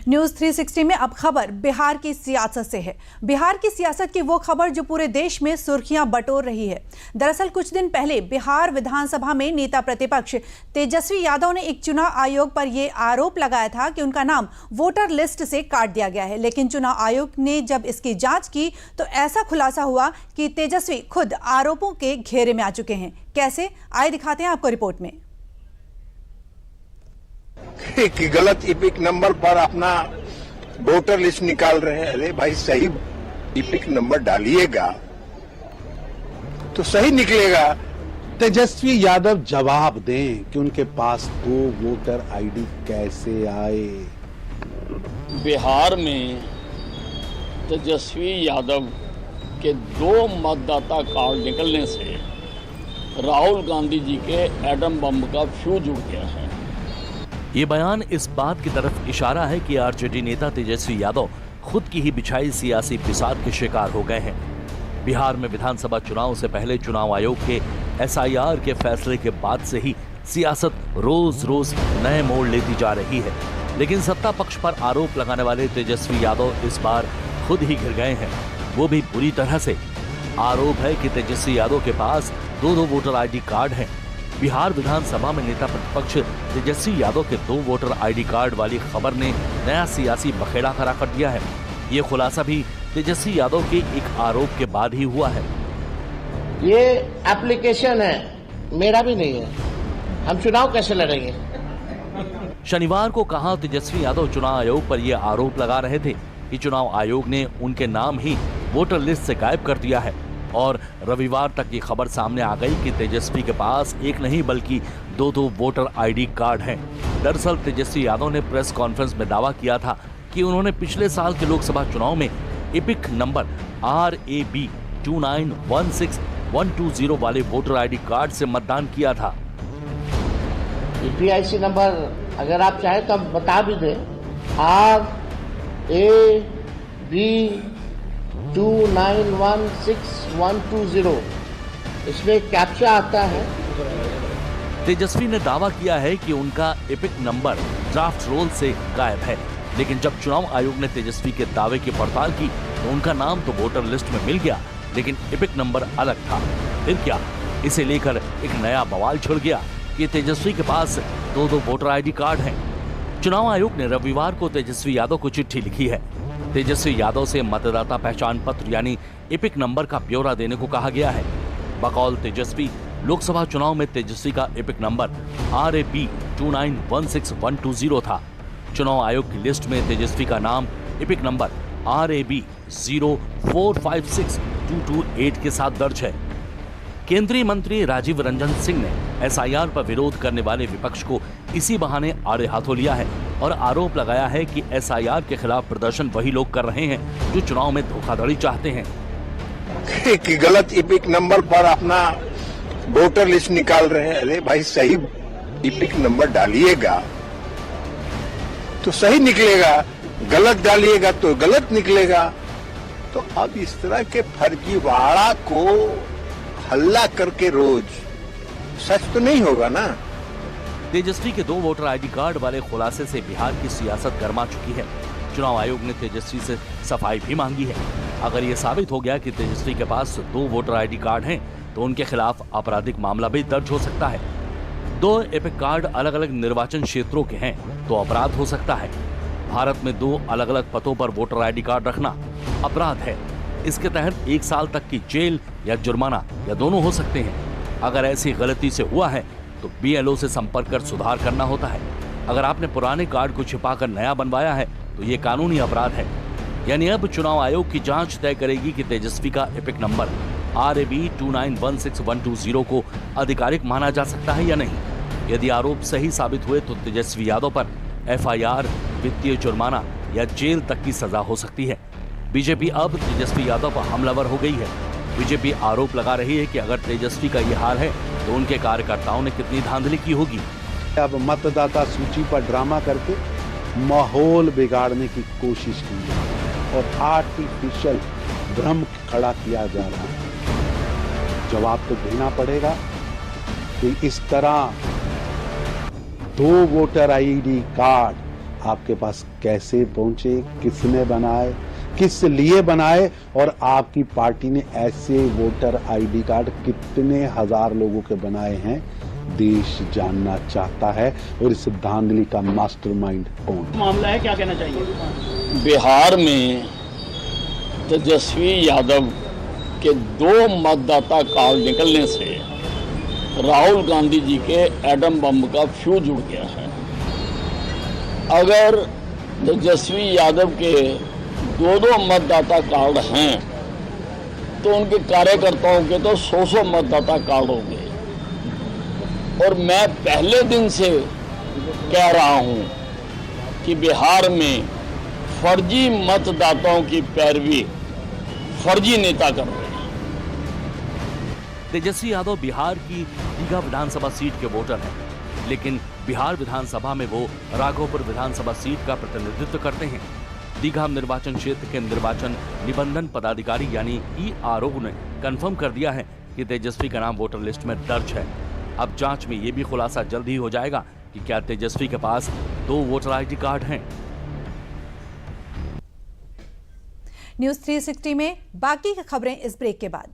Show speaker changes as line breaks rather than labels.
News 360 में अब खबर बिहार की सियासत से है। बिहार की सियासत की वो खबर जो पूरे देश में सुर्खियां बटोर रही है। दरअसल कुछ दिन पहले बिहार विधानसभा में नेता प्रतिपक्ष तेजस्वी यादव ने एक चुनाव आयोग पर यह आरोप लगाया था कि उनका नाम वोटर लिस्ट से काट दिया गया है। लेकिन चुनाव आयोग ने जब इसकी जांच की तो ऐसा खुलासा हुआ कि तेजस्वी खुद आरोपों के घेरे में आ चुके हैं। कैसे, आइए दिखाते हैं आपको रिपोर्ट में।
कि गलत इपिक नंबर पर अपना वोटर लिस्ट निकाल रहे हैं। अरे भाई, सही इपिक नंबर डालिएगा तो सही निकलेगा।
तेजस्वी यादव जवाब दें कि उनके पास 2 वोटर आईडी कैसे आए।
बिहार में तेजस्वी यादव के 2 मतदाता कार्ड निकलने से राहुल गांधी जी के एटम बम का फ्यूज उड़ गया है।
ये बयान इस बात की तरफ इशारा है कि आरजेडी नेता तेजस्वी यादव खुद की ही बिछाई सियासी फिसाद के शिकार हो गए हैं। बिहार में विधानसभा चुनाव से पहले चुनाव आयोग के एसआईआर के फैसले के बाद से ही सियासत रोज रोज नए मोड़ लेती जा रही है। लेकिन सत्ता पक्ष पर आरोप लगाने वाले तेजस्वी यादव इस बार खुद ही घिर गए हैं, वो भी बुरी तरह से। आरोप है कि तेजस्वी यादव के पास 2 वोटर आईडी कार्ड हैं। बिहार विधानसभा में नेता प्रतिपक्ष तेजस्वी यादव के 2 वोटर आईडी कार्ड वाली खबर ने नया सियासी बखेड़ा खड़ा कर दिया है। ये खुलासा भी तेजस्वी यादव के एक आरोप के बाद ही हुआ है।
ये एप्लीकेशन है, मेरा भी नहीं है, हम चुनाव कैसे लड़ेंगे।
शनिवार को कहा तेजस्वी यादव चुनाव आयोग पर यह आरोप लगा रहे थे कि चुनाव आयोग ने उनके नाम ही वोटर लिस्ट से गायब कर दिया है। और रविवार तक ये खबर सामने आ गई कि तेजस्वी के पास एक नहीं बल्कि 2 वोटर आईडी कार्ड हैं। दरअसल तेजस्वी यादव ने प्रेस कॉन्फ्रेंस में दावा किया था कि उन्होंने पिछले साल के लोकसभा चुनाव में इपिक नंबर RAB 2916120 वाले वोटर आईडी कार्ड से मतदान किया था।
EPIC नंबर अगर आप चाहें तो हम बता भी दें, RAB 2916120, इसमें कैप्चा आता है।
तेजस्वी ने दावा किया है कि उनका इपिक नंबर ड्राफ्ट रोल से गायब है। लेकिन जब चुनाव आयोग ने तेजस्वी के दावे की पड़ताल की तो उनका नाम तो वोटर लिस्ट में मिल गया, लेकिन इपिक नंबर अलग था। फिर क्या? इसे लेकर एक नया बवाल छिड़ गया कि तेजस्वी के पास 2 वोटर आईडी कार्ड हैं। चुनाव आयोग ने रविवार को तेजस्वी यादव को चिट्ठी लिखी है। तेजस्वी यादव से मतदाता पहचान पत्र यानी इपिक नंबर का ब्यौरा देने को कहा गया है। बकौल तेजस्वी, लोकसभा चुनाव में तेजस्वी का इपिक नंबर RAB 2916120 था। चुनाव आयोग की लिस्ट में तेजस्वी का नाम इपिक नंबर RAB 0456228 के साथ दर्ज है। केंद्रीय मंत्री राजीव रंजन सिंह ने एसआईआर पर विरोध करने वाले विपक्ष को इसी बहाने आड़े हाथों लिया है और आरोप लगाया है कि एसआईआर के खिलाफ प्रदर्शन वही लोग कर रहे हैं जो चुनाव में धोखाधड़ी चाहते हैं।
कि गलत इपिक नंबर पर अपना वोटर लिस्ट निकाल रहे हैं। अरे भाई, सही इपिक नंबर डालिएगा तो सही निकलेगा, गलत डालिएगा तो गलत निकलेगा। तो अब इस तरह के फर्जीवाड़ा को हल्ला करके रोज सच तो नहीं होगा ना।
तेजस्वी के 2 वोटर आईडी कार्ड वाले खुलासे से बिहार की सियासत गर्मा चुकी है। चुनाव आयोग ने तेजस्वी से सफाई भी मांगी है। अगर ये साबित हो गया कि तेजस्वी के पास 2 वोटर आईडी कार्ड हैं तो उनके खिलाफ आपराधिक मामला भी दर्ज हो सकता है। 2 एपिक कार्ड अलग अलग निर्वाचन क्षेत्रों के हैं तो अपराध हो सकता है। भारत में 2 अलग अलग पदों पर वोटर आईडी कार्ड रखना अपराध है। इसके तहत 1 साल तक की जेल या जुर्माना या दोनों हो सकते हैं। अगर ऐसी गलती से हुआ है तो BLO से संपर्क कर सुधार करना होता है। अगर आपने पुराने कार्ड को छिपाकर नया बनवाया है तो ये कानूनी अपराध है। यानी अब चुनाव आयोग की जांच तय करेगी कि तेजस्वी का इपिक नंबर RAB 2916120 को आधिकारिक माना जा सकता है या नहीं। यदि आरोप सही साबित हुए तो तेजस्वी यादव पर FIR, वित्तीय जुर्माना या जेल तक की सजा हो सकती है। बीजेपी अब तेजस्वी यादव पर हमलावर हो गई है। बीजेपी आरोप लगा रही है कि अगर तेजस्वी का ये हाल है तो उनके कार्यकर्ताओं ने कितनी धांधली की होगी।
अब मतदाता सूची पर ड्रामा करके माहौल बिगाड़ने की कोशिश की है और आर्टिफिशियल भ्रम खड़ा किया जा रहा है। जवाब तो देना पड़ेगा कि इस तरह 2 वोटर आईडी कार्ड आपके पास कैसे पहुंचे, किसने बनाए, किस लिए बनाए, और आपकी पार्टी ने ऐसे वोटर आईडी कार्ड कितने हजार लोगों के बनाए हैं, देश जानना चाहता है। और इस धांधली का मास्टरमाइंड कौन
मामला है, क्या कहना चाहिए?
बिहार में तेजस्वी यादव के 2 मतदाता कार्ड निकलने से राहुल गांधी जी के एटम बम का फ्यूज उड़ गया है। अगर तेजस्वी यादव के 2 मतदाता कार्ड हैं तो उनके कार्यकर्ताओं के तो 100 मतदाता कार्ड होंगे। और मैं पहले दिन से कह रहा हूं कि बिहार में फर्जी मतदाताओं की पैरवी फर्जी नेता कर रहे हैं।
तेजस्वी यादव बिहार की दीघा विधानसभा सीट के वोटर हैं, लेकिन बिहार विधानसभा में वो राघोपुर विधानसभा सीट का प्रतिनिधित्व करते हैं। दीघा निर्वाचन क्षेत्र के निर्वाचन निबंधन पदाधिकारी यानी ERO ने कंफर्म कर दिया है कि तेजस्वी का नाम वोटर लिस्ट में दर्ज है। अब जांच में ये भी खुलासा जल्द ही हो जाएगा कि क्या तेजस्वी के पास 2 वोटर आईडी कार्ड हैं।
न्यूज़ 360 में बाकी की खबरें इस ब्रेक के बाद।